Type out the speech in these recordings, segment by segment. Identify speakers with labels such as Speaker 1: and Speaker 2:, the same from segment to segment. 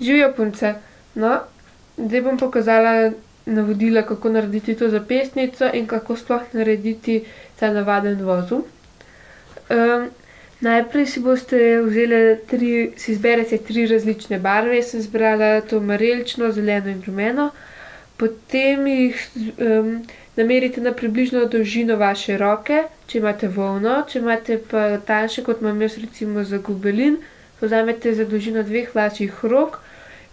Speaker 1: Živijo punce. No, zdaj bom pokazala navodila, kako narediti to zapestnico in kako sploh narediti ta navaden vozel. Najprej si boste vzeli si izberete 3 različne barve. Jaz sem izbrala to marelično, zeleno in rumeno. Potem jih namerite na približno dolžino vaše roke, če imate volno. Če imate pa tanjše, kot imam jaz recimo za gobelin, vzamete za dolžino 2 vaših rok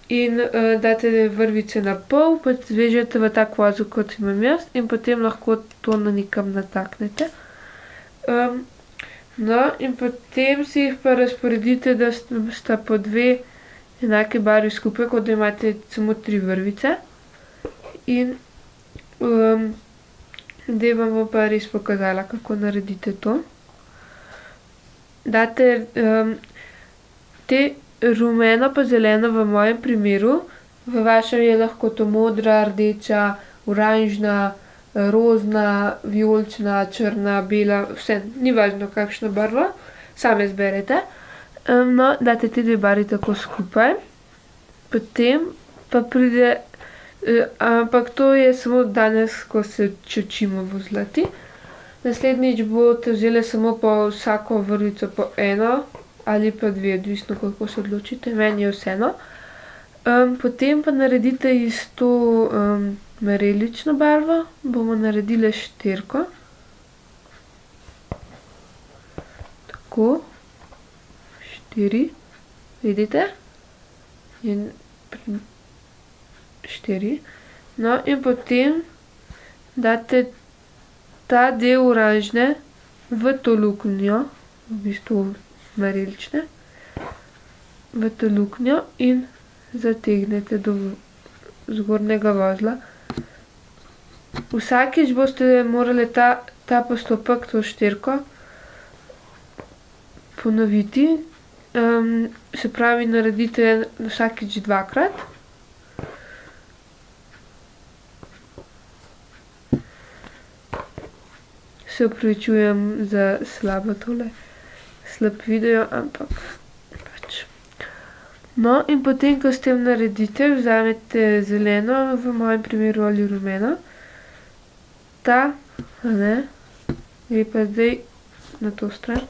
Speaker 1: in date vrvice na pol, pa zvežete v tak vozel, kot imam jaz, in potem lahko to nekam nataknete. No, in potem si jih pa razporedite, da sta po 2 enake barvi skupaj, kot da imate samo 3 vrvice. In zdaj vam bom pa res pokazala, kako naredite to. Date te rumeno pa zeleno v mojem primeru, v vašem je lahko to modra, rdeča, oranžna, rozna, vijolična, črna, bela, vse, ni važno kakšna barva, same izberete. No, date te 2 barvi tako skupaj, potem pa pride, ampak to je samo danes, ko se učimo vozlati. Naslednjič boste vzeli samo po vsako vrvico po eno ali pa 2, odvisno kako se odločite, meni je vseeno. Potem pa naredite iz to marelično barvo, bomo naredile 4. Tako, 4, vidite? In 4. No, in potem date ta del oranžne v to luknjo, v bistvu marelične, v to luknjo in zategnete do zgornjega vozla. Vsakič boste morali ta postopek, to 4, ponoviti. Se pravi, naredite vsakič 2-krat. Se opravičujem za slab video, ampak pač. No, in potem, ko s tem naredite, vzamete zeleno, v mojem primeru ali rumeno. Ta, gre pa zdaj na to stran.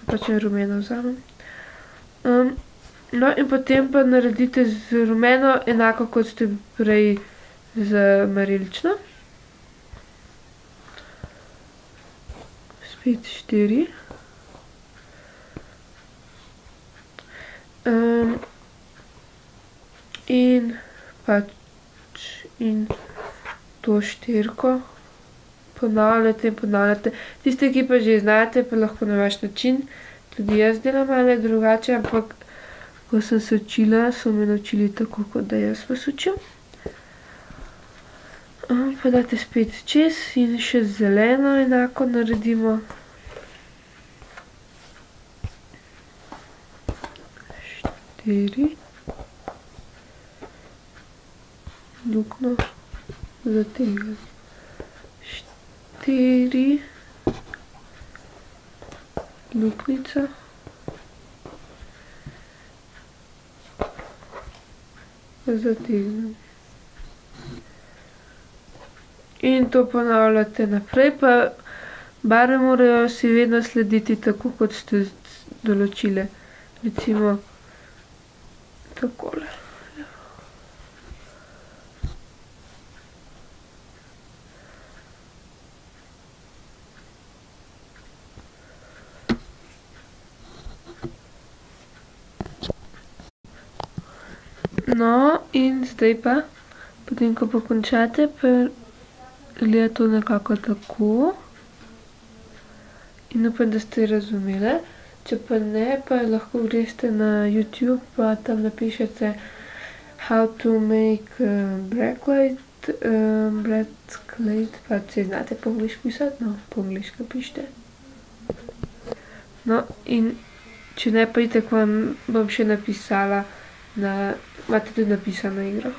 Speaker 1: Pač rumeno vzamem. No, in potem pa naredite z rumeno enako, kot ste prej z marelično. Spet 4. In pač in to 4 ponavljate in ponavljate. Tiste, ki pa že znate, pa lahko na vaš način. Tudi jaz delam malo drugače, ampak ko sem se učila, so me naučili tako, kot da jaz vas učim. Pa date spet čez in še zeleno enako naredimo. 4. Luknjo zategnemo. 4. Luknjica. Zategnem. In to ponavljate naprej, pa barve morajo si vedno slediti tako, kot ste določile. Recimo takole. No, in zdaj pa, potem ko pokončate, pa gleda to nekako tako. In upam, da ste razumeli. Če pa ne, pa lahko greste na YouTube, pa tam napišete how to make breastplate, pa če znate po angliško pisati, no, po angliško pišite. No, in če ne, pa itak vam bom še napisala, imate tudi napisano igro.